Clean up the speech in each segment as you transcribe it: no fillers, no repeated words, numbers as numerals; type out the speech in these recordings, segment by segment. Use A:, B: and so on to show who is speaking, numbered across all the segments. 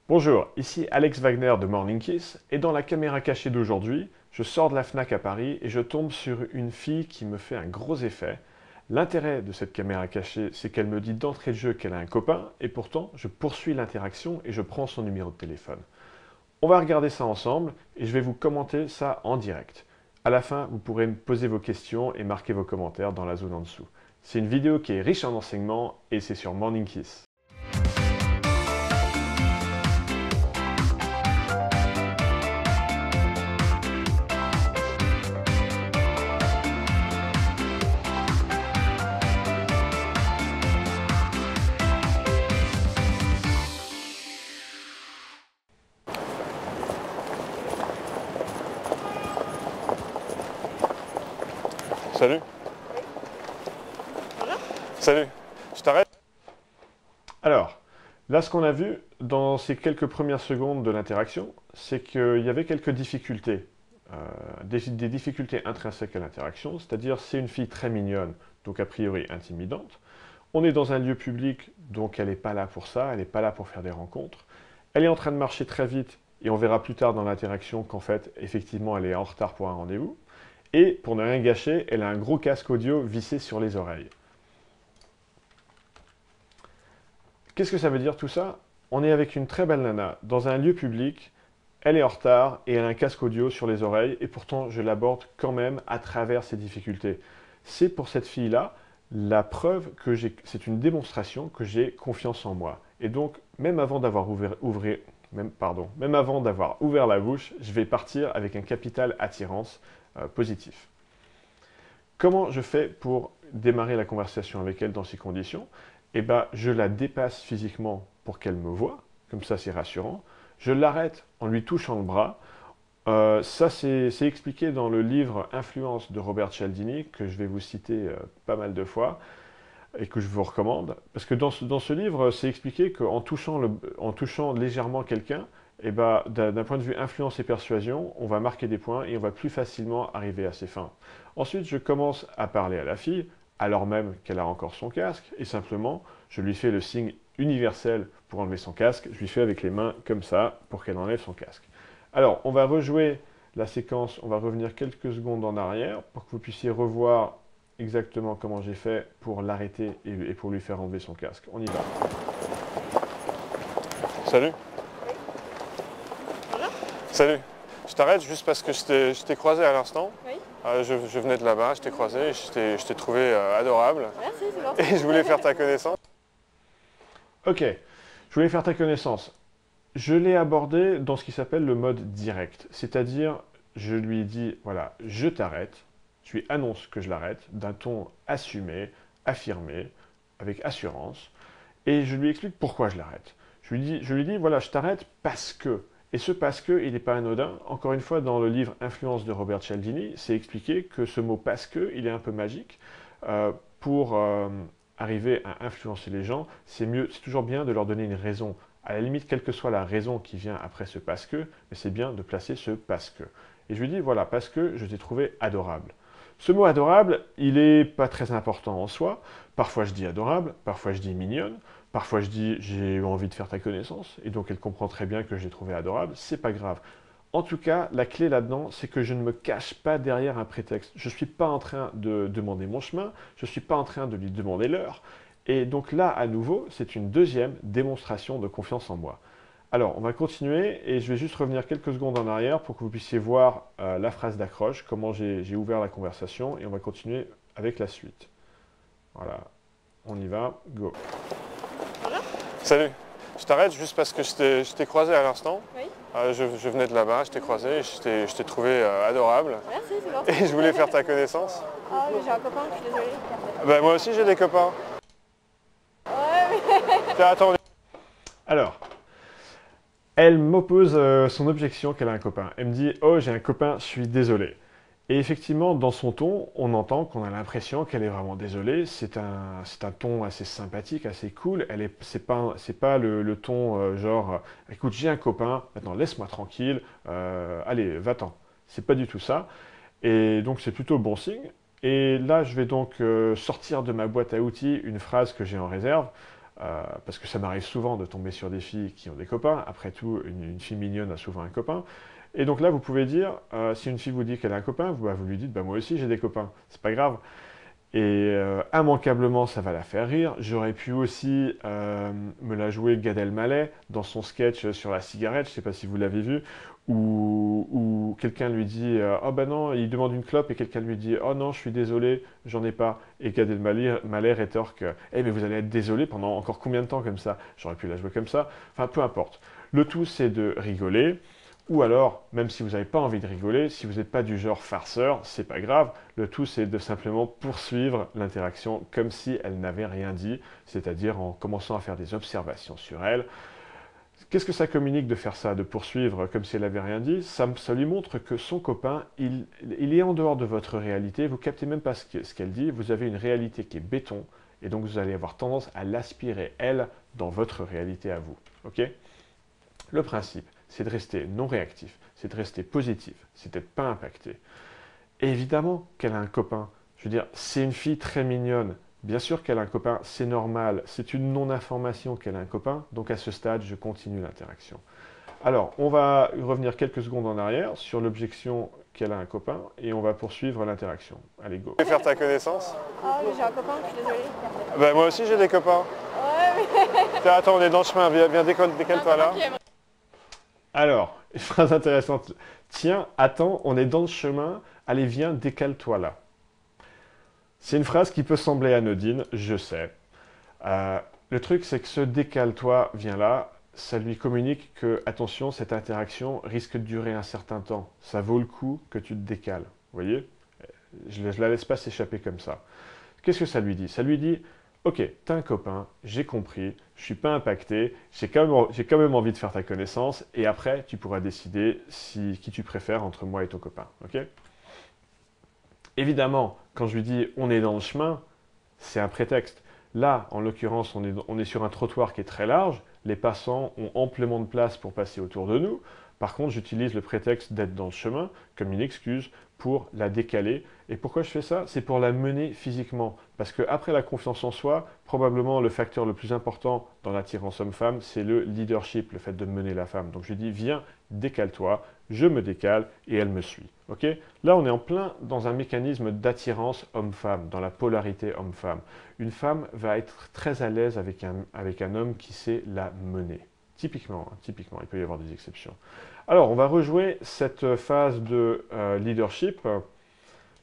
A: Bonjour, ici Alex Wagner de Morning Kiss et dans la caméra cachée d'aujourd'hui, je sors de la Fnac à Paris et je tombe sur une fille qui me fait un gros effet. L'intérêt de cette caméra cachée, c'est qu'elle me dit d'entrée de jeu qu'elle a un copain et pourtant je poursuis l'interaction et je prends son numéro de téléphone. On va regarder ça ensemble et je vais vous commenter ça en direct. À la fin, vous pourrez me poser vos questions et marquer vos commentaires dans la zone en dessous. C'est une vidéo qui est riche en enseignements et c'est sur Morning Kiss.
B: Salut.
C: Bonjour.
B: Salut. Je t'arrête?
A: Alors, là, ce qu'on a vu dans ces quelques premières secondes de l'interaction, c'est qu'il y avait quelques difficultés, des difficultés intrinsèques à l'interaction, c'est-à-dire c'est une fille très mignonne, donc a priori intimidante. On est dans un lieu public, donc elle n'est pas là pour ça, elle n'est pas là pour faire des rencontres. Elle est en train de marcher très vite, et on verra plus tard dans l'interaction qu'en fait, effectivement, elle est en retard pour un rendez-vous. Et pour ne rien gâcher, elle a un gros casque audio vissé sur les oreilles. Qu'est-ce que ça veut dire tout ça? On est avec une très belle nana, dans un lieu public, elle est en retard et elle a un casque audio sur les oreilles et pourtant je l'aborde quand même à travers ces difficultés. C'est pour cette fille-là la preuve que c'est une démonstration que j'ai confiance en moi. Et donc, même avant d'avoir même avant d'avoir ouvert la bouche, je vais partir avec un capital attirance positif. Comment je fais pour démarrer la conversation avec elle dans ces conditions? Eh bien, je la dépasse physiquement pour qu'elle me voie, comme ça c'est rassurant. Je l'arrête en lui touchant le bras. Ça, c'est expliqué dans le livre Influence de Robert Cialdini, que je vais vous citer pas mal de fois et que je vous recommande. Parce que dans ce livre, c'est expliqué qu'en touchant légèrement quelqu'un, eh ben, d'un point de vue influence et persuasion, on va marquer des points et on va plus facilement arriver à ses fins. Ensuite, je commence à parler à la fille, alors même qu'elle a encore son casque, et simplement, je lui fais le signe universel pour enlever son casque. Je lui fais avec les mains comme ça pour qu'elle enlève son casque. Alors, on va rejouer la séquence, on va revenir quelques secondes en arrière pour que vous puissiez revoir exactement comment j'ai fait pour l'arrêter et pour lui faire enlever son casque. On y va.
B: Salut.
C: Bonjour.
B: Salut. Je t'arrête juste parce que je t'ai croisé à l'instant.
C: Oui.
B: Je venais de là-bas, je t'ai croisé et je t'ai trouvé adorable.
C: Merci, c'est gentil.
B: Et je voulais faire ta connaissance.
A: Ok, je voulais faire ta connaissance. Je l'ai abordé dans ce qui s'appelle le mode direct, c'est-à-dire je lui dis, voilà, je t'arrête, je lui annonce que je l'arrête d'un ton assumé, affirmé, avec assurance, et je lui explique pourquoi je l'arrête. Je lui dis, voilà, je t'arrête parce que. Et ce parce que, il n'est pas anodin. Encore une fois, dans le livre Influence de Robert Cialdini, c'est expliqué que ce mot parce que, il est un peu magique. Pour arriver à influencer les gens, c'est toujours bien de leur donner une raison. À la limite, quelle que soit la raison qui vient après ce parce que, mais c'est bien de placer ce parce que. Et je lui dis, voilà, parce que je t'ai trouvé adorable. Ce mot adorable, il n'est pas très important en soi. Parfois je dis adorable, parfois je dis mignonne, parfois je dis j'ai eu envie de faire ta connaissance, et donc elle comprend très bien que je l'ai trouvé adorable, c'est pas grave. En tout cas, la clé là-dedans, c'est que je ne me cache pas derrière un prétexte. Je ne suis pas en train de demander mon chemin, je ne suis pas en train de lui demander l'heure, et donc là, à nouveau, c'est une deuxième démonstration de confiance en moi. Alors, on va continuer et je vais juste revenir quelques secondes en arrière pour que vous puissiez voir la phrase d'accroche, comment j'ai ouvert la conversation et on va continuer avec la suite. Voilà, on y va, go.
C: Bonjour.
B: Salut. Je t'arrête juste parce que je t'ai croisé à l'instant.
C: Oui.
B: Je venais de là-bas, je t'ai croisé et je t'ai trouvé adorable.
C: Merci, c'est gentil.
B: Et je voulais faire ta connaissance.
C: Ah, mais j'ai un copain, je suis désolée.
B: Ben, moi aussi j'ai des copains.
C: Ouais, mais...
B: Tiens, attends.
A: Alors, elle m'oppose son objection qu'elle a un copain. Elle me dit « Oh, j'ai un copain, je suis désolé ». Et effectivement, dans son ton, on entend qu'on a l'impression qu'elle est vraiment désolée. C'est un ton assez sympathique, assez cool. C'est pas le ton genre « Écoute, j'ai un copain, maintenant laisse-moi tranquille, allez, va-t'en ». C'est pas du tout ça. Et donc, c'est plutôt bon signe. Et là, je vais donc sortir de ma boîte à outils une phrase que j'ai en réserve. parce que ça m'arrive souvent de tomber sur des filles qui ont des copains. Après tout, une fille mignonne a souvent un copain. Et donc là, vous pouvez dire, si une fille vous dit qu'elle a un copain, vous lui dites, bah, moi aussi j'ai des copains, c'est pas grave. Et immanquablement, ça va la faire rire. J'aurais pu aussi me la jouer Gad Elmaleh dans son sketch sur la cigarette, je ne sais pas si vous l'avez vu, où quelqu'un lui dit oh ben non, il demande une clope et quelqu'un lui dit oh non, je suis désolé, j'en ai pas. Et Gad Elmaleh rétorque eh mais vous allez être désolé pendant encore combien de temps comme ça? J'aurais pu la jouer comme ça. Enfin, peu importe. Le tout, c'est de rigoler. Ou alors, même si vous n'avez pas envie de rigoler, si vous n'êtes pas du genre farceur, c'est pas grave. Le tout, c'est de simplement poursuivre l'interaction comme si elle n'avait rien dit, c'est-à-dire en commençant à faire des observations sur elle. Qu'est-ce que ça communique de faire ça, de poursuivre comme si elle n'avait rien dit? Ça lui montre que son copain, il est en dehors de votre réalité, vous ne captez même pas ce qu'elle dit, vous avez une réalité qui est béton, et donc vous allez avoir tendance à l'aspirer, elle, dans votre réalité à vous. Ok? Le principe, c'est de rester non réactif, c'est de rester positif, c'est d'être pas impacté. Et évidemment qu'elle a un copain. Je veux dire, c'est une fille très mignonne. Bien sûr qu'elle a un copain, c'est normal. C'est une non-information qu'elle a un copain. Donc à ce stade, je continue l'interaction. Alors, on va revenir quelques secondes en arrière sur l'objection qu'elle a un copain et on va poursuivre l'interaction. Allez, go.
B: Je vais faire ta connaissance.
C: Ah oui, j'ai un copain, je suis désolée.
B: Bah, moi aussi j'ai des copains.
C: Ouais, mais...
B: Tiens, attends, on est dans le chemin, viens décale-toi là.
A: Alors, une phrase intéressante. Tiens, attends, on est dans le chemin. Allez, viens, décale-toi là. C'est une phrase qui peut sembler anodine, je sais. Le truc, c'est que ce décale-toi, viens là, ça lui communique que, attention, cette interaction risque de durer un certain temps. Ça vaut le coup que tu te décales. Vous voyez? Je ne la laisse pas s'échapper comme ça. Qu'est-ce que ça lui dit? Ça lui dit, ok, t'as un copain, j'ai compris, je suis pas impacté, j'ai quand même envie de faire ta connaissance, et après, tu pourras décider qui tu préfères entre moi et ton copain. Ok? Évidemment, quand je lui dis on est dans le chemin, c'est un prétexte. Là, en l'occurrence, on est sur un trottoir qui est très large, les passants ont amplement de place pour passer autour de nous. Par contre, j'utilise le prétexte d'être dans le chemin comme une excuse pour la décaler. Et pourquoi je fais ça? C'est pour la mener physiquement. Parce qu'après la confiance en soi, probablement le facteur le plus important dans l'attirance homme-femme, c'est le leadership, le fait de mener la femme. Donc je lui dis, viens, décale-toi, je me décale et elle me suit. Ok? Là, on est en plein dans un mécanisme d'attirance homme-femme, dans la polarité homme-femme. Une femme va être très à l'aise avec un homme qui sait la mener. Typiquement, il peut y avoir des exceptions. Alors, on va rejouer cette phase de leadership.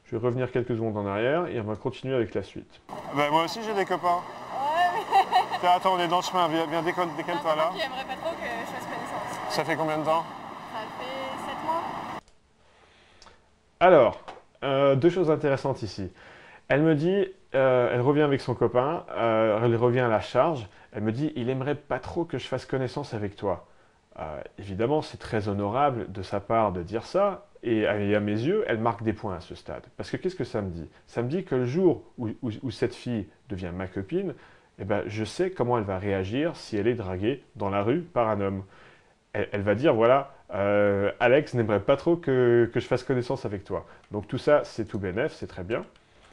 A: Je vais revenir quelques secondes en arrière et on va continuer avec la suite.
B: Bah, moi aussi j'ai des copains.
C: Ouais, mais...
B: Tiens, attends, on est dans le chemin, viens décale-toi là.
C: Qui aimerait pas trop que je fasse connaissance.
B: Ça fait combien de temps?
C: Ça fait 7 mois.
A: Alors, deux choses intéressantes ici. Elle me dit, elle revient avec son copain, elle revient à la charge, elle me dit, il aimerait pas trop que je fasse connaissance avec toi. Évidemment, c'est très honorable de sa part de dire ça, et à mes yeux, elle marque des points à ce stade. Parce que qu'est-ce que ça me dit? Ça me dit que le jour où cette fille devient ma copine, eh ben, je sais comment elle va réagir si elle est draguée dans la rue par un homme. Elle va dire, voilà, Alex n'aimerait pas trop que je fasse connaissance avec toi. Donc tout ça, c'est tout bénef, c'est très bien.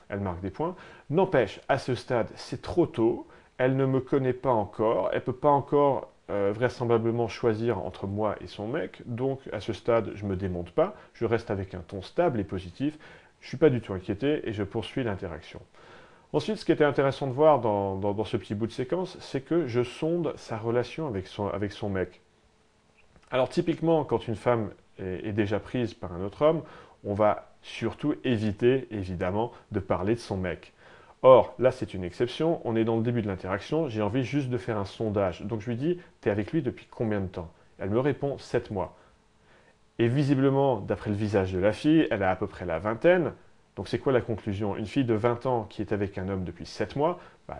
A: Elle marque des points. N'empêche, à ce stade, c'est trop tôt. Elle ne me connaît pas encore. Elle ne peut pas encore vraisemblablement choisir entre moi et son mec. Donc, à ce stade, je ne me démonte pas. Je reste avec un ton stable et positif. Je ne suis pas du tout inquiété et je poursuis l'interaction. Ensuite, ce qui était intéressant de voir dans ce petit bout de séquence, c'est que je sonde sa relation avec son mec. Alors, typiquement, quand une femme est déjà prise par un autre homme, on va surtout éviter, évidemment, de parler de son mec. Or, là, c'est une exception, on est dans le début de l'interaction, j'ai envie juste de faire un sondage. Donc je lui dis, t'es avec lui depuis combien de temps? Elle me répond, 7 mois. Et visiblement, d'après le visage de la fille, elle a à peu près la vingtaine. Donc c'est quoi la conclusion? Une fille de 20 ans qui est avec un homme depuis 7 mois,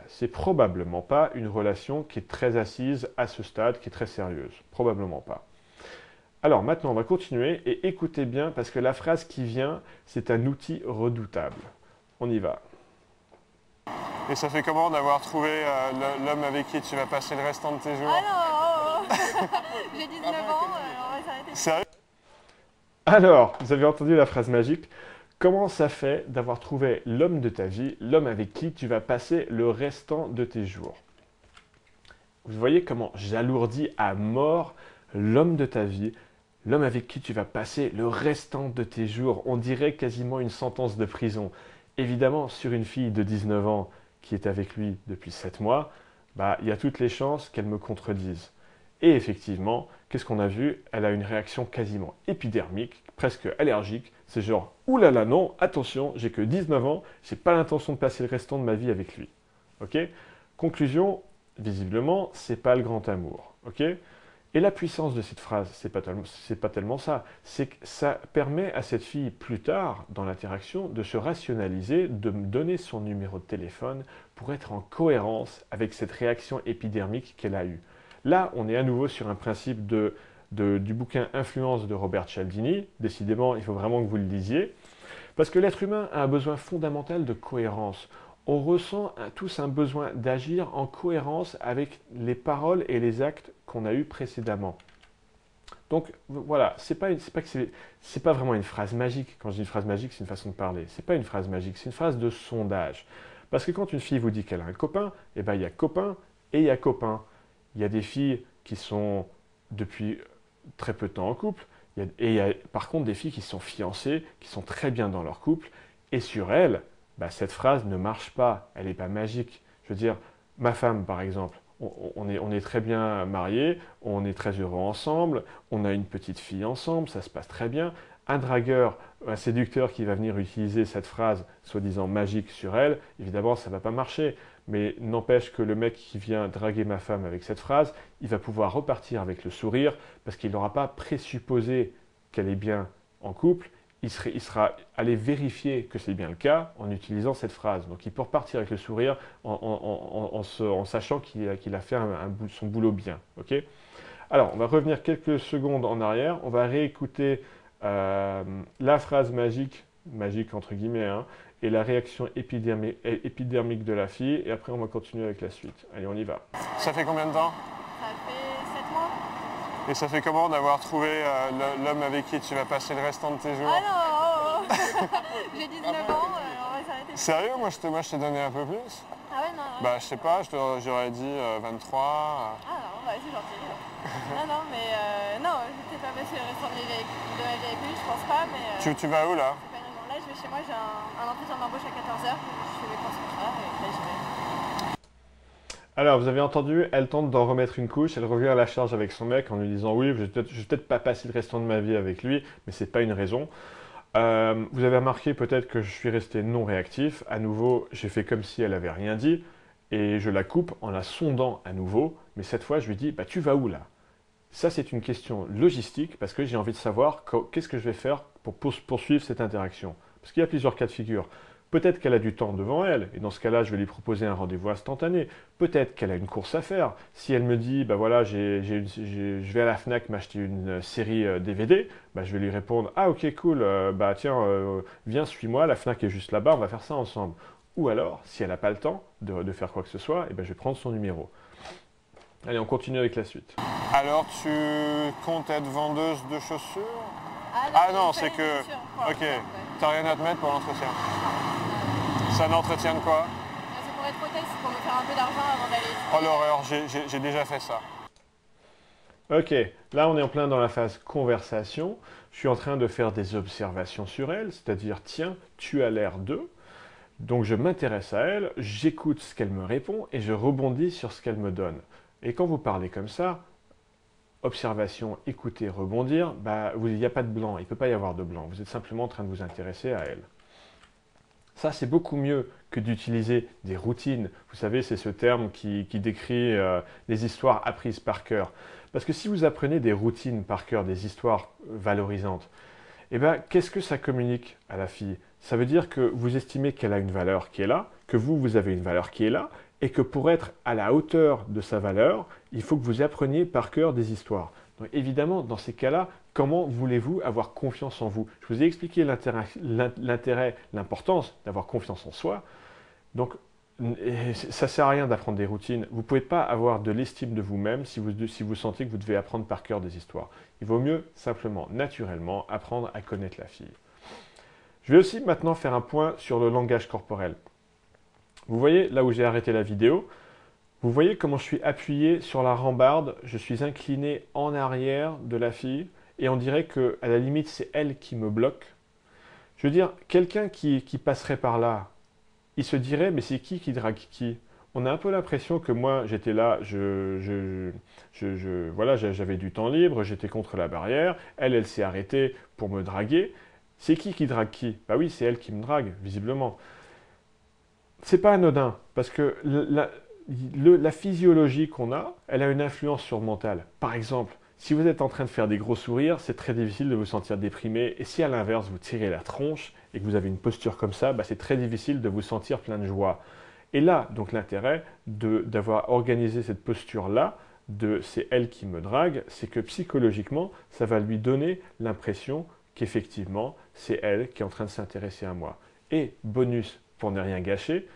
A: c'est probablement pas une relation qui est très assise à ce stade, qui est très sérieuse. Probablement pas. Alors maintenant, on va continuer et écoutez bien parce que la phrase qui vient, c'est un outil redoutable. On y va.
B: Et ça fait comment d'avoir trouvé l'homme avec qui tu vas passer le restant de tes jours?
C: Ah non, j'ai 19 ans, on va s'arrêter.
B: Sérieux?
A: Alors, vous avez entendu la phrase magique. Comment ça fait d'avoir trouvé l'homme de ta vie, l'homme avec qui tu vas passer le restant de tes jours? Vous voyez comment j'alourdis à mort l'homme de ta vie, l'homme avec qui tu vas passer le restant de tes jours. On dirait quasiment une sentence de prison. Évidemment, sur une fille de 19 ans qui est avec lui depuis 7 mois, bah, il y a toutes les chances qu'elle me contredise. Et effectivement, qu'est-ce qu'on a vu? Elle a une réaction quasiment épidermique, presque allergique. C'est genre, oulala non, attention, j'ai que 19 ans, j'ai pas l'intention de passer le restant de ma vie avec lui. Ok? Conclusion, visiblement, c'est pas le grand amour. Ok? Et la puissance de cette phrase, c'est pas tellement ça. C'est que ça permet à cette fille, plus tard, dans l'interaction, de se rationaliser, de me donner son numéro de téléphone pour être en cohérence avec cette réaction épidermique qu'elle a eue. Là, on est à nouveau sur un principe du bouquin Influence de Robert Cialdini. Décidément, il faut vraiment que vous le lisiez. Parce que l'être humain a un besoin fondamental de cohérence. On ressent tous un besoin d'agir en cohérence avec les paroles et les actes qu'on a eus précédemment. Donc voilà, c'est pas vraiment une phrase magique. Quand je dis une phrase magique, c'est une façon de parler. C'est pas une phrase magique, c'est une phrase de sondage. Parce que quand une fille vous dit qu'elle a un copain, eh ben, il y a copain et il y a copain. Il y a des filles qui sont depuis très peu de temps en couple, et il y a par contre des filles qui sont fiancées, qui sont très bien dans leur couple, et sur elles, bah, cette phrase ne marche pas, elle n'est pas magique. Je veux dire, ma femme par exemple, on est très bien mariés, on est très heureux ensemble, on a une petite fille ensemble, ça se passe très bien. Un dragueur, un séducteur qui va venir utiliser cette phrase soi-disant magique sur elle, évidemment ça ne va pas marcher. Mais n'empêche que le mec qui vient draguer ma femme avec cette phrase, il va pouvoir repartir avec le sourire parce qu'il n'aura pas présupposé qu'elle est bien en couple. Il sera allé vérifier que c'est bien le cas en utilisant cette phrase. Donc il peut repartir avec le sourire en sachant qu'il a fait son boulot bien. Okay. Alors on va revenir quelques secondes en arrière. On va réécouter la phrase magique entre guillemets, hein, et la réaction épidermique de la fille. Et après on va continuer avec la suite. Allez, on y va.
B: Ça fait combien de temps?
C: Ça fait 7 mois.
B: Et ça fait comment d'avoir trouvé l'homme avec qui tu vas passer le restant de tes jours?
C: Ah non, j'ai 19 ans, on va s'arrêter.
B: Sérieux? Moi je t'ai donné un peu plus.
C: Ah ouais, non.
B: Bah je sais pas, j'aurais dit 23.
C: Ah non, bah c'est gentil. Non, mais non, je ne sais pas passer le restant de ma vie avec lui, je pense pas, mais...
B: Tu vas où là?
C: c'est pas une raison. Là, je vais chez moi, j'ai un entretien d'embauche à 14h, je fais mes courses pour ça, et là, j'y vais.
A: Alors, vous avez entendu, elle tente d'en remettre une couche, elle revient à la charge avec son mec en lui disant oui, je vais peut-être pas passer le restant de ma vie avec lui, mais c'est pas une raison. Vous avez remarqué peut-être que je suis resté non réactif. À nouveau, j'ai fait comme si elle avait rien dit et je la coupe en la sondant à nouveau. Mais cette fois, je lui dis bah, tu vas où là? Ça, c'est une question logistique parce que j'ai envie de savoir qu'est-ce que je vais faire pour poursuivre cette interaction. Parce qu'il y a plusieurs cas de figure. Peut-être qu'elle a du temps devant elle, et dans ce cas-là, je vais lui proposer un rendez-vous instantané. Peut-être qu'elle a une course à faire. Si elle me dit, bah voilà, je vais à la Fnac m'acheter une série DVD, bah je vais lui répondre, ah ok cool, bah tiens, viens, suis-moi, la Fnac est juste là-bas, on va faire ça ensemble. Ou alors, si elle n'a pas le temps de faire quoi que ce soit, et ben je vais prendre son numéro. Allez, on continue avec la suite.
B: Alors tu comptes être vendeuse de chaussures?
C: Ah
B: non, c'est que... Ok, t'as rien à te mettre pour l'entretien. C'est un entretien de quoi?
C: C'est pour être prothèse, c'est pour me faire un peu d'argent avant d'aller...
B: Oh l'horreur, j'ai déjà fait ça.
A: Ok, là on est en plein dans la phase conversation. Je suis en train de faire des observations sur elle, c'est-à-dire tiens, tu as l'air de. Donc je m'intéresse à elle, j'écoute ce qu'elle me répond et je rebondis sur ce qu'elle me donne. Et quand vous parlez comme ça, observation, écouter, rebondir, bah, il n'y a pas de blanc, il ne peut pas y avoir de blanc. Vous êtes simplement en train de vous intéresser à elle. Ça, c'est beaucoup mieux que d'utiliser des routines. Vous savez, c'est ce terme qui décrit les histoires apprises par cœur. Parce que si vous apprenez des routines par cœur, des histoires valorisantes, eh ben, qu'est-ce que ça communique à la fille? Ça veut dire que vous estimez qu'elle a une valeur qui est là, que vous avez une valeur qui est là, et que pour être à la hauteur de sa valeur, il faut que vous appreniez par cœur des histoires. Donc évidemment, dans ces cas-là, comment voulez-vous avoir confiance en vous? Je vous ai expliqué l'intérêt, l'importance d'avoir confiance en soi. Donc, ça ne sert à rien d'apprendre des routines. Vous ne pouvez pas avoir de l'estime de vous-même si vous sentez que vous devez apprendre par cœur des histoires. Il vaut mieux simplement, naturellement, apprendre à connaître la fille. Je vais aussi maintenant faire un point sur le langage corporel. Vous voyez, là où j'ai arrêté la vidéo, Vous voyez comment je suis appuyé sur la rambarde, je suis incliné en arrière de la fille et on dirait que à la limite c'est elle qui me bloque. Je veux dire, quelqu'un qui passerait par là, il se dirait mais c'est qui drague qui? On a un peu l'impression que moi j'étais là, voilà, j'avais du temps libre, j'étais contre la barrière, elle s'est arrêtée pour me draguer. C'est qui drague qui? Bah oui, c'est elle qui me drague, visiblement. C'est pas anodin, parce que la physiologie qu'on a, elle a une influence sur le mental. Par exemple, si vous êtes en train de faire des gros sourires, c'est très difficile de vous sentir déprimé. Et si à l'inverse, vous tirez la tronche et que vous avez une posture comme ça, bah, c'est très difficile de vous sentir plein de joie. Et là, donc l'intérêt d'avoir organisé cette posture-là, de c'est elle qui me drague, c'est que psychologiquement, ça va lui donner l'impression qu'effectivement, c'est elle qui est en train de s'intéresser à moi. Et bonus, pour ne rien gâcher,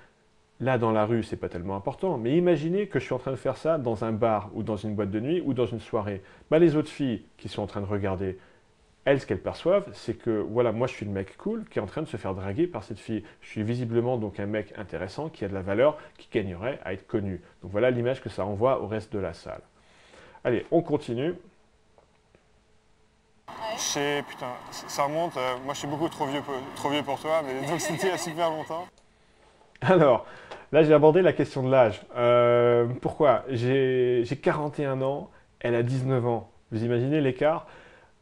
A: là dans la rue, c'est pas tellement important, mais imaginez que je suis en train de faire ça dans un bar ou dans une boîte de nuit ou dans une soirée. Bah, les autres filles qui sont en train de regarder, elles, ce qu'elles perçoivent, c'est que voilà, moi je suis le mec cool qui est en train de se faire draguer par cette fille. Je suis visiblement donc un mec intéressant qui a de la valeur, qui gagnerait à être connu. Donc voilà l'image que ça envoie au reste de la salle. Allez, on continue.
B: Putain, ça remonte. Moi, je suis beaucoup trop vieux pour toi, mais donc c'était il y a super longtemps.
A: Alors, là j'ai abordé la question de l'âge. Pourquoi? J'ai 41 ans, elle a 19 ans. Vous imaginez l'écart?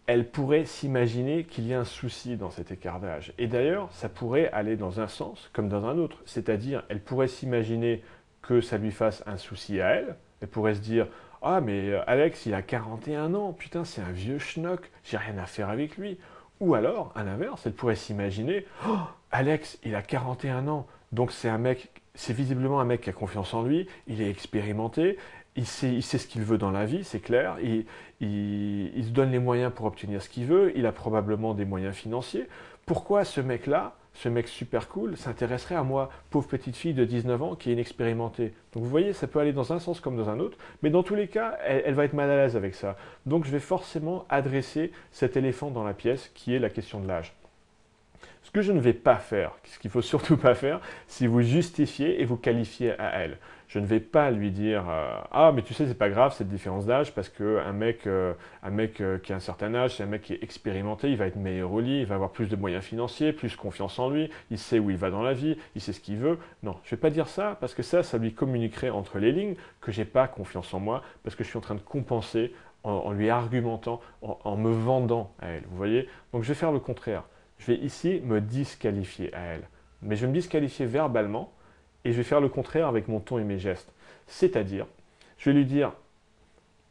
A: Elle pourrait s'imaginer qu'il y a un souci dans cet écart d'âge. Et d'ailleurs, ça pourrait aller dans un sens comme dans un autre. C'est-à-dire, elle pourrait s'imaginer que ça lui fasse un souci à elle. Elle pourrait se dire, ah mais Alex, il a 41 ans, putain, c'est un vieux schnock, j'ai rien à faire avec lui. Ou alors, à l'inverse, elle pourrait s'imaginer, oh, Alex, il a 41 ans, donc c'est un mec, c'est visiblement un mec qui a confiance en lui, il est expérimenté, il sait ce qu'il veut dans la vie, c'est clair, il se donne les moyens pour obtenir ce qu'il veut, il a probablement des moyens financiers. Pourquoi ce mec-là, ce mec super cool, s'intéresserait à moi, pauvre petite fille de 19 ans qui est inexpérimentée? Donc vous voyez, ça peut aller dans un sens comme dans un autre, mais dans tous les cas, elle va être mal à l'aise avec ça. Donc je vais forcément adresser cet éléphant dans la pièce qui est la question de l'âge. Ce que je ne vais pas faire, ce qu'il ne faut surtout pas faire, c'est vous justifier et vous qualifier à elle. Je ne vais pas lui dire ah mais tu sais c'est pas grave cette différence d'âge parce qu'un mec, qui a un certain âge, c'est un mec qui est expérimenté, il va être meilleur au lit, il va avoir plus de moyens financiers, plus confiance en lui, il sait où il va dans la vie, il sait ce qu'il veut. Non, je ne vais pas dire ça parce que ça lui communiquerait entre les lignes que j'ai pas confiance en moi parce que je suis en train de compenser en lui argumentant, en me vendant à elle. Vous voyez? Donc je vais faire le contraire. Je vais ici me disqualifier à elle. Mais je vais me disqualifier verbalement et je vais faire le contraire avec mon ton et mes gestes. C'est-à-dire, je vais lui dire,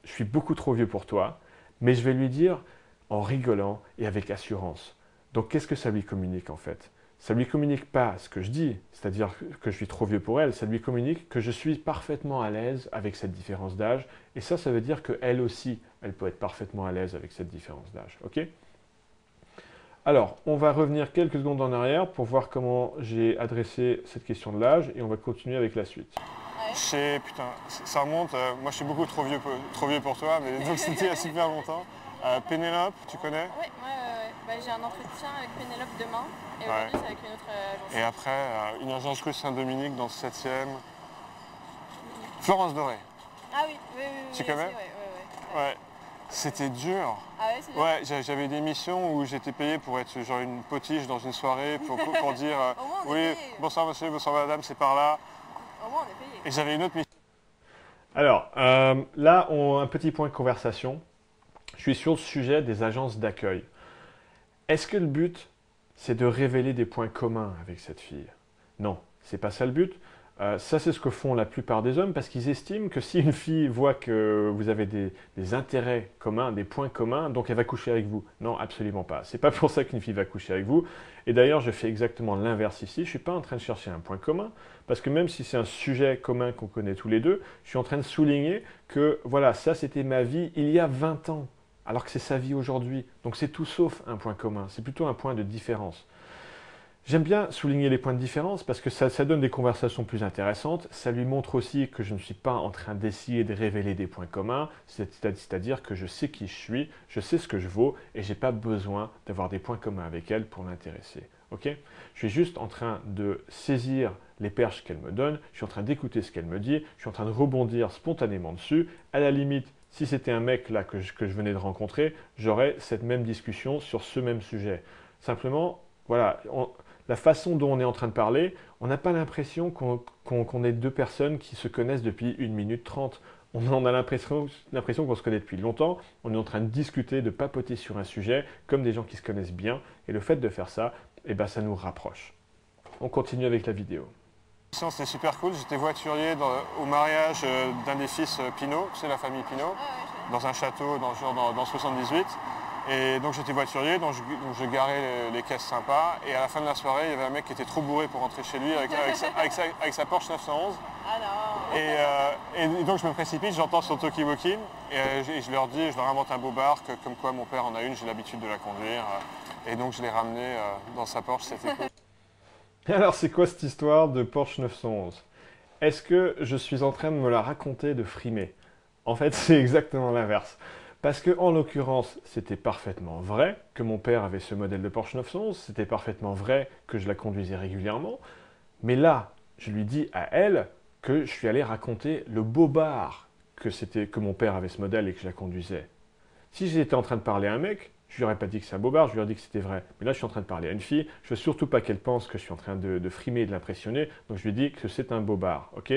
A: je suis beaucoup trop vieux pour toi, mais je vais lui dire en rigolant et avec assurance. Donc qu'est-ce que ça lui communique en fait? Ça ne lui communique pas ce que je dis, c'est-à-dire que je suis trop vieux pour elle, ça lui communique que je suis parfaitement à l'aise avec cette différence d'âge. Et ça veut dire qu'elle aussi, elle peut être parfaitement à l'aise avec cette différence d'âge. Ok? Alors, on va revenir quelques secondes en arrière pour voir comment j'ai adressé cette question de l'âge et on va continuer avec la suite.
B: Putain, ça remonte. Moi, je suis beaucoup trop vieux pour toi, mais donc c'était il y a super longtemps. Pénélope, tu connais?
C: Oui, bah, j'ai un entretien avec Pénélope demain et aujourd'hui c'est avec une autre agence.
B: Et après, une agence rue Saint-Dominique dans le 7e. Florence Doré.
C: Ah oui.
B: Tu connais? Ouais. C'était dur.
C: Ah ouais, c'est dur.
B: Ouais, j'avais des missions où j'étais payé pour être genre une potiche dans une soirée pour dire oui, bonsoir monsieur, bonsoir madame, c'est par là.
C: Au moins on est payé.
B: Et j'avais une autre mission.
A: Alors, là, un petit point de conversation. Je suis sur le sujet des agences d'accueil. Est-ce que le but, c'est de révéler des points communs avec cette fille? Non, c'est pas ça le but. Ça, c'est ce que font la plupart des hommes parce qu'ils estiment que si une fille voit que vous avez des intérêts communs, des points communs, donc elle va coucher avec vous. Non, absolument pas. C'est pas pour ça qu'une fille va coucher avec vous. Et d'ailleurs, je fais exactement l'inverse ici. Je ne suis pas en train de chercher un point commun parce que même si c'est un sujet commun qu'on connaît tous les deux, je suis en train de souligner que voilà, ça c'était ma vie il y a 20 ans, alors que c'est sa vie aujourd'hui. Donc c'est tout sauf un point commun. C'est plutôt un point de différence. J'aime bien souligner les points de différence parce que ça donne des conversations plus intéressantes. Ça lui montre aussi que je ne suis pas en train d'essayer de révéler des points communs, c'est-à-dire que je sais qui je suis, je sais ce que je vaux et je n'ai pas besoin d'avoir des points communs avec elle pour l'intéresser. ok? Je suis juste en train de saisir les perches qu'elle me donne, je suis en train d'écouter ce qu'elle me dit, je suis en train de rebondir spontanément dessus. À la limite, si c'était un mec là que je venais de rencontrer, j'aurais cette même discussion sur ce même sujet. Simplement, voilà, la façon dont on est en train de parler, on n'a pas l'impression qu'on est deux personnes qui se connaissent depuis 1 minute 30. On a l'impression qu'on se connaît depuis longtemps, on est en train de discuter, de papoter sur un sujet, comme des gens qui se connaissent bien, et le fait de faire ça, eh ben, ça nous rapproche. On continue avec la vidéo.
B: C'était super cool, j'étais voiturier au mariage d'un des fils Pinault, c'est la famille Pinault, dans un château dans 78. Et donc j'étais voiturier, donc je garais les caisses sympas, et à la fin de la soirée, il y avait un mec qui était trop bourré pour rentrer chez lui avec sa Porsche 911.
C: Ah
B: Et donc je me précipite, j'entends son talkie-walkie, et je leur dis, je leur invente un beau bar, comme quoi mon père en a une, j'ai l'habitude de la conduire. Et donc je l'ai ramené dans sa Porsche, c'était cool.
A: Alors c'est quoi cette histoire de Porsche 911? Est-ce que je suis en train de me la raconter de frimer? En fait, c'est exactement l'inverse. Parce que, en l'occurrence, c'était parfaitement vrai que mon père avait ce modèle de Porsche 911, c'était parfaitement vrai que je la conduisais régulièrement, mais là, je lui dis à elle que je suis allé raconter le bobard que mon père avait ce modèle et que je la conduisais. Si j'étais en train de parler à un mec, je lui aurais pas dit que c'est un bobard, je lui aurais dit que c'était vrai. Mais là, je suis en train de parler à une fille, je veux surtout pas qu'elle pense que je suis en train de frimer et de l'impressionner, donc je lui dis que c'est un bobard, ok?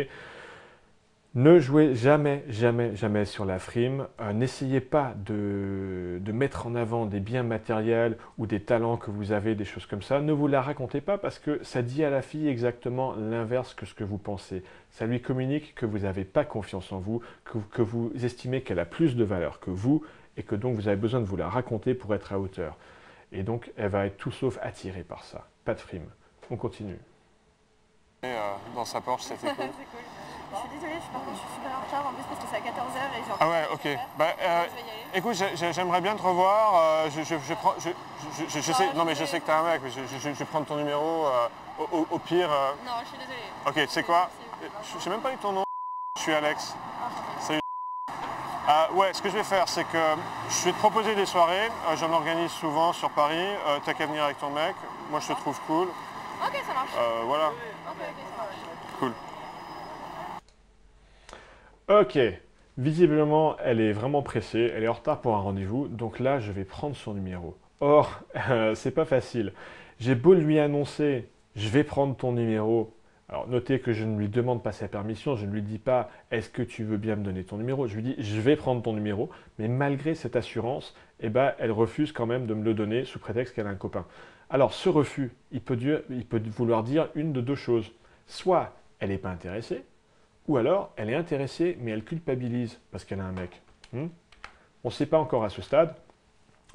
A: Ne jouez jamais, jamais, jamais sur la frime. N'essayez pas de mettre en avant des biens matériels ou des talents que vous avez, des choses comme ça. Ne vous la racontez pas parce que ça dit à la fille exactement l'inverse que ce que vous pensez. Ça lui communique que vous n'avez pas confiance en vous, que vous estimez qu'elle a plus de valeur que vous et que donc vous avez besoin de vous la raconter pour être à hauteur. Et donc, elle va être tout sauf attirée par ça. Pas de frime. On continue.
B: Dans sa Porsche, c'était cool.
C: C'est cool. Je suis désolée, par contre, je suis super en retard en plus parce que c'est à 14h et j'ai
B: Ah ouais, ok. Bah, écoute, j'aimerais bien te revoir. Je sais, non mais je sais que t'es un mec, mais je vais prendre ton numéro. Au pire.
C: Non, je suis désolée.
B: Ok, tu sais quoi? Je sais même pas eu ton nom. Je suis Alex. Salut. Ouais, ce que je vais faire, c'est que je vais te proposer des soirées. J'en organise souvent sur Paris. T'as qu'à venir avec ton mec. Moi, je te trouve cool.
C: Ok, ça marche.
B: Voilà.
C: Ok, ça marche.
B: Cool.
A: Ok, visiblement, elle est vraiment pressée, elle est en retard pour un rendez-vous, donc là, je vais prendre son numéro. Or, c'est pas facile. J'ai beau lui annoncer, je vais prendre ton numéro. Alors, notez que je ne lui demande pas sa permission, je ne lui dis pas, est-ce que tu veux bien me donner ton numéro? Je lui dis, je vais prendre ton numéro, mais malgré cette assurance, eh ben, elle refuse quand même de me le donner sous prétexte qu'elle a un copain. Alors, ce refus, il peut vouloir dire une de deux choses. Soit elle n'est pas intéressée, ou alors, elle est intéressée, mais elle culpabilise parce qu'elle a un mec. On ne sait pas encore à ce stade.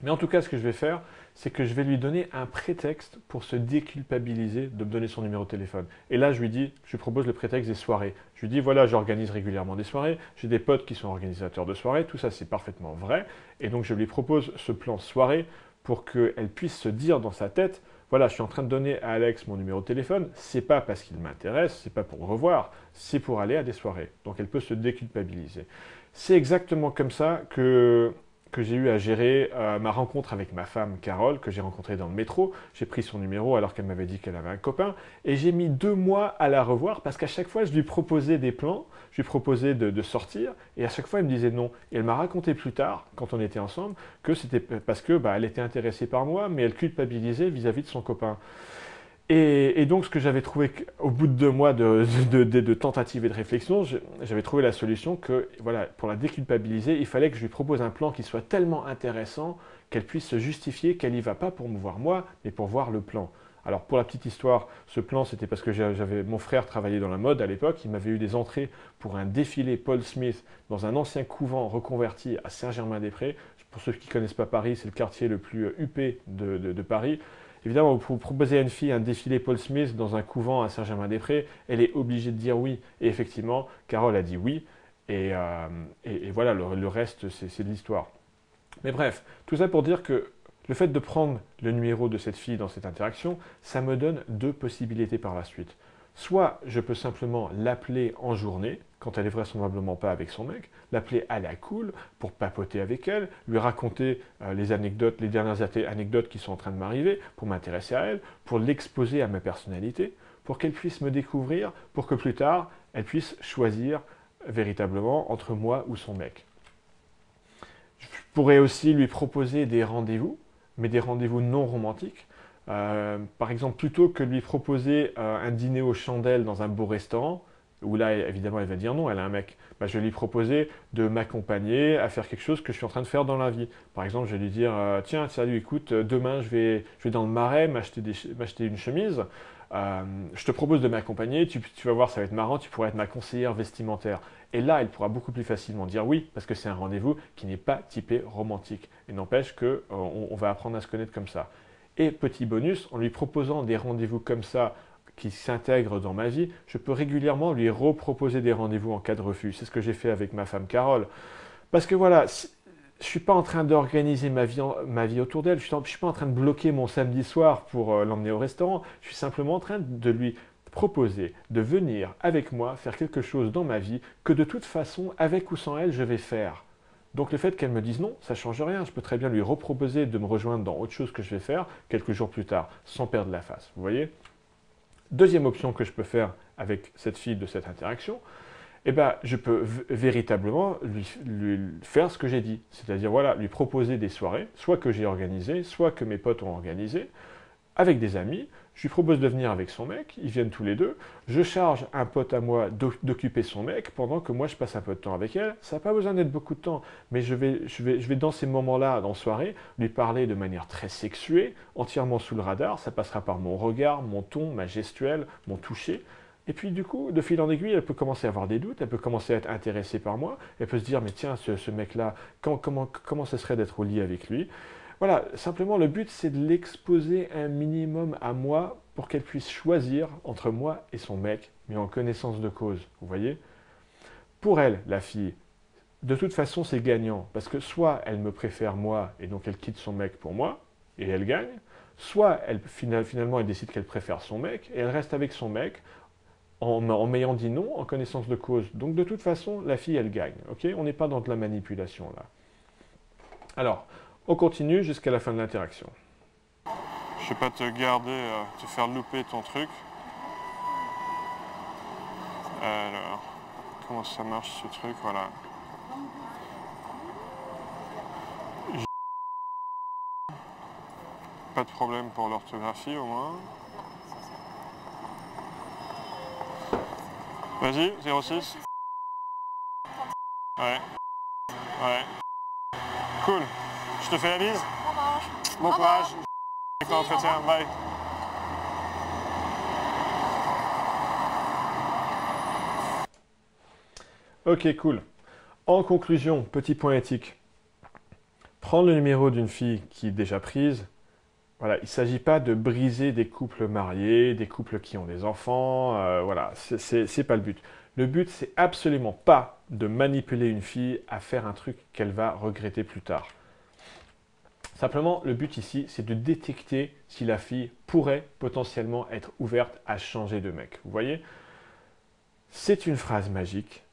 A: Mais en tout cas, ce que je vais faire, c'est que je vais lui donner un prétexte pour se déculpabiliser de me donner son numéro de téléphone. Et là, je lui propose le prétexte des soirées. Je lui dis, voilà, j'organise régulièrement des soirées, j'ai des potes qui sont organisateurs de soirées, tout ça, c'est parfaitement vrai. Et donc, je lui propose ce plan soirée pour qu'elle puisse se dire dans sa tête, voilà, je suis en train de donner à Alex mon numéro de téléphone, c'est pas parce qu'il m'intéresse, c'est pas pour le revoir, c'est pour aller à des soirées. Donc elle peut se déculpabiliser. C'est exactement comme ça que j'ai eu à gérer ma rencontre avec ma femme Carole, que j'ai rencontrée dans le métro. J'ai pris son numéro alors qu'elle m'avait dit qu'elle avait un copain. Et j'ai mis 2 mois à la revoir parce qu'à chaque fois, je lui proposais des plans, je lui proposais de sortir. Et à chaque fois, elle me disait non. Et elle m'a raconté plus tard, quand on était ensemble, que c'était parce que elle était intéressée par moi, mais elle culpabilisait vis-à-vis de son copain. Et donc, ce que j'avais trouvé au bout de 2 mois de tentatives et de réflexion, j'avais trouvé la solution que, voilà, pour la déculpabiliser, il fallait que je lui propose un plan qui soit tellement intéressant qu'elle puisse se justifier qu'elle n'y va pas pour me voir moi, mais pour voir le plan. Alors, pour la petite histoire, ce plan, c'était parce que mon frère travaillait dans la mode à l'époque. Il m'avait eu des entrées pour un défilé Paul Smith dans un ancien couvent reconverti à Saint-Germain-des-Prés. Pour ceux qui ne connaissent pas Paris, c'est le quartier le plus huppé de Paris. Évidemment, pour proposer à une fille un défilé Paul Smith dans un couvent à Saint-Germain-des-Prés, elle est obligée de dire oui. Et effectivement, Carole a dit oui. Et voilà, le reste, c'est de l'histoire. Mais bref, tout ça pour dire que le fait de prendre le numéro de cette fille dans cette interaction, ça me donne 2 possibilités par la suite. Soit je peux simplement l'appeler en journée, quand elle est vraisemblablement pas avec son mec, l'appeler à la cool pour papoter avec elle, lui raconter les anecdotes, les dernières anecdotes qui sont en train de m'arriver, pour m'intéresser à elle, pour l'exposer à ma personnalité, pour qu'elle puisse me découvrir, pour que plus tard, elle puisse choisir véritablement entre moi ou son mec. Je pourrais aussi lui proposer des rendez-vous, mais des rendez-vous non romantiques. Par exemple, plutôt que de lui proposer un dîner aux chandelles dans un beau restaurant, où là, évidemment, elle va dire non, elle a un mec, bah, je vais lui proposer de m'accompagner à faire quelque chose que je suis en train de faire dans la vie. Par exemple, je vais lui dire, tiens, salut, écoute, demain, je vais dans le Marais m'acheter une chemise. Je te propose de m'accompagner, tu vas voir, ça va être marrant, tu pourrais être ma conseillère vestimentaire. Et là, elle pourra beaucoup plus facilement dire oui, parce que c'est un rendez-vous qui n'est pas typé romantique. Et n'empêche qu'on va apprendre à se connaître comme ça. Et petit bonus, en lui proposant des rendez-vous comme ça, qui s'intègrent dans ma vie, je peux régulièrement lui reproposer des rendez-vous en cas de refus. C'est ce que j'ai fait avec ma femme Carole. Parce que voilà, je ne suis pas en train d'organiser ma vie autour d'elle, je ne suis pas en train de bloquer mon samedi soir pour l'emmener au restaurant, je suis simplement en train de lui proposer de venir avec moi faire quelque chose dans ma vie que de toute façon, avec ou sans elle, je vais faire. Donc le fait qu'elle me dise non, ça ne change rien. Je peux très bien lui reproposer de me rejoindre dans autre chose que je vais faire quelques jours plus tard, sans perdre la face. Vous voyez? Deuxième option que je peux faire avec cette fille de cette interaction, eh ben, je peux véritablement lui faire ce que j'ai dit. C'est-à-dire, voilà, lui proposer des soirées, soit que j'ai organisées, soit que mes potes ont organisées, avec des amis. Je lui propose de venir avec son mec, ils viennent tous les deux. Je charge un pote à moi d'occuper son mec pendant que moi je passe un peu de temps avec elle. Ça n'a pas besoin d'être beaucoup de temps, mais je vais dans ces moments-là, dans soirée, lui parler de manière très sexuée, entièrement sous le radar. Ça passera par mon regard, mon ton, ma gestuelle, mon toucher. Et puis du coup, de fil en aiguille, elle peut commencer à avoir des doutes, elle peut commencer à être intéressée par moi, elle peut se dire, mais tiens, ce mec-là, comment ce serait d'être au lit avec lui? Voilà, simplement le but c'est de l'exposer un minimum à moi pour qu'elle puisse choisir entre moi et son mec, mais en connaissance de cause, vous voyez? Pour elle, la fille, de toute façon c'est gagnant, parce que soit elle me préfère moi et donc elle quitte son mec pour moi, et elle gagne, soit finalement elle décide qu'elle préfère son mec, et elle reste avec son mec en m'ayant dit non, en connaissance de cause. Donc de toute façon, la fille elle gagne, ok? On n'est pas dans de la manipulation là. Alors, on continue jusqu'à la fin de l'interaction.
B: Je ne vais pas te garder, te faire louper ton truc. Alors, comment ça marche ce truc? Voilà. Pas de problème pour l'orthographie au moins. Vas-y, 06. Ouais. Ouais. Cool. Je te fais la bise. Bon courage. Avec l'entretien. Bye.
A: Ok, cool. En conclusion, petit point éthique. Prendre le numéro d'une fille qui est déjà prise, voilà, il ne s'agit pas de briser des couples mariés, des couples qui ont des enfants, voilà, c'est pas le but. Le but, c'est absolument pas de manipuler une fille à faire un truc qu'elle va regretter plus tard. Simplement, le but ici, c'est de détecter si la fille pourrait potentiellement être ouverte à changer de mec. Vous voyez? C'est une phrase magique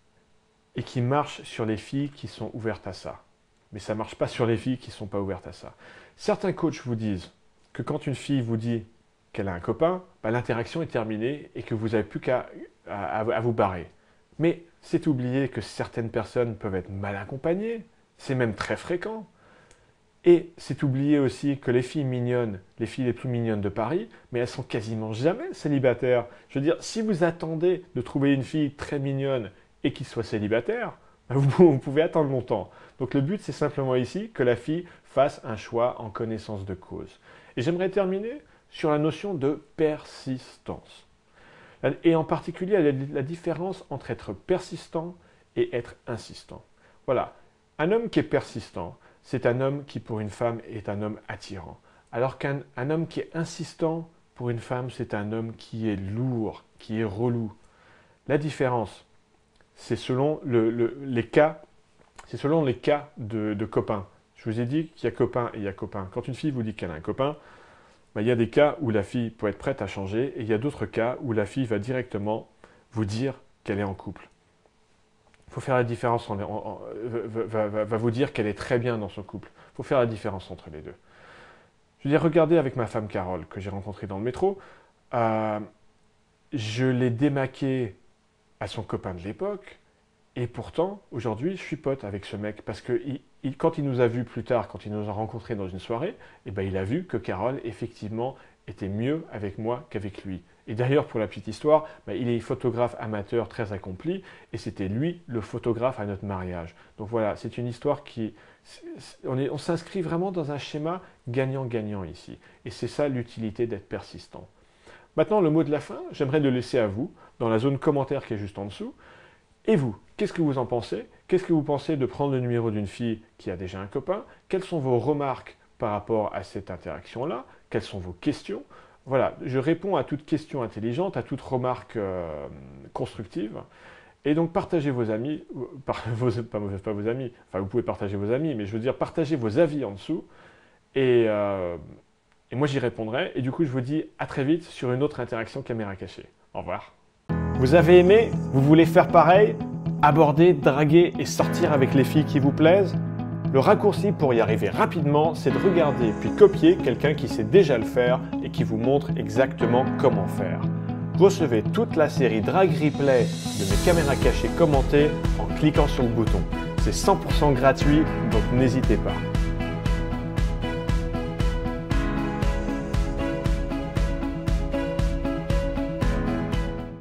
A: et qui marche sur les filles qui sont ouvertes à ça. Mais ça ne marche pas sur les filles qui ne sont pas ouvertes à ça. Certains coachs vous disent que quand une fille vous dit qu'elle a un copain, bah, l'interaction est terminée et que vous n'avez plus qu'à vous barrer. Mais c'est oublier que certaines personnes peuvent être mal accompagnées, c'est même très fréquent. Et c'est oublier aussi que les filles mignonnes, les filles les plus mignonnes de Paris, mais elles sont quasiment jamais célibataires. Je veux dire, si vous attendez de trouver une fille très mignonne et qui soit célibataire, vous pouvez attendre longtemps. Donc le but, c'est simplement ici que la fille fasse un choix en connaissance de cause. Et j'aimerais terminer sur la notion de persistance. Et en particulier, la différence entre être persistant et être insistant. Voilà, un homme qui est persistant, c'est un homme qui pour une femme est un homme attirant. Alors qu'un homme qui est insistant, pour une femme, c'est un homme qui est lourd, qui est relou. La différence, c'est selon les cas, de copains. Je vous ai dit qu'il y a copain et il y a copain. Quand une fille vous dit qu'elle a un copain, il y a des cas où la fille peut être prête à changer et il y a d'autres cas où la fille va directement vous dire qu'elle est en couple. Il faut faire la différence, va vous dire qu'elle est très bien dans son couple. Il faut faire la différence entre les deux. Je veux dire, regardez avec ma femme Carole, que j'ai rencontrée dans le métro, je l'ai démaquée à son copain de l'époque, et pourtant, aujourd'hui, je suis pote avec ce mec, parce que quand il nous a vus plus tard, quand il nous a rencontrés dans une soirée, il a vu que Carole, effectivement, était mieux avec moi qu'avec lui. Et d'ailleurs, pour la petite histoire, il est photographe amateur très accompli, et c'était lui le photographe à notre mariage. Donc voilà, c'est une histoire qui... On s'inscrit vraiment dans un schéma gagnant-gagnant ici. Et c'est ça l'utilité d'être persistant. Maintenant, le mot de la fin, j'aimerais le laisser à vous, dans la zone commentaire qui est juste en dessous. Et vous, qu'est-ce que vous en pensez? Qu'est-ce que vous pensez de prendre le numéro d'une fille qui a déjà un copain? Quelles sont vos remarques par rapport à cette interaction-là? Quelles sont vos questions? Voilà, je réponds à toute question intelligente, à toute remarque constructive. Et donc, partagez vos amis, pas vos amis, enfin vous pouvez partager vos amis, mais je veux dire, partagez vos avis en dessous. Et moi, j'y répondrai. Et du coup, je vous dis à très vite sur une autre interaction caméra cachée. Au revoir. Vous avez aimé? Vous voulez faire pareil? Aborder, draguer et sortir avec les filles qui vous plaisent? Le raccourci pour y arriver rapidement, c'est de regarder puis copier quelqu'un qui sait déjà le faire et qui vous montre exactement comment faire. Recevez toute la série Drag Replay de mes caméras cachées commentées en cliquant sur le bouton. C'est 100% gratuit, donc n'hésitez pas.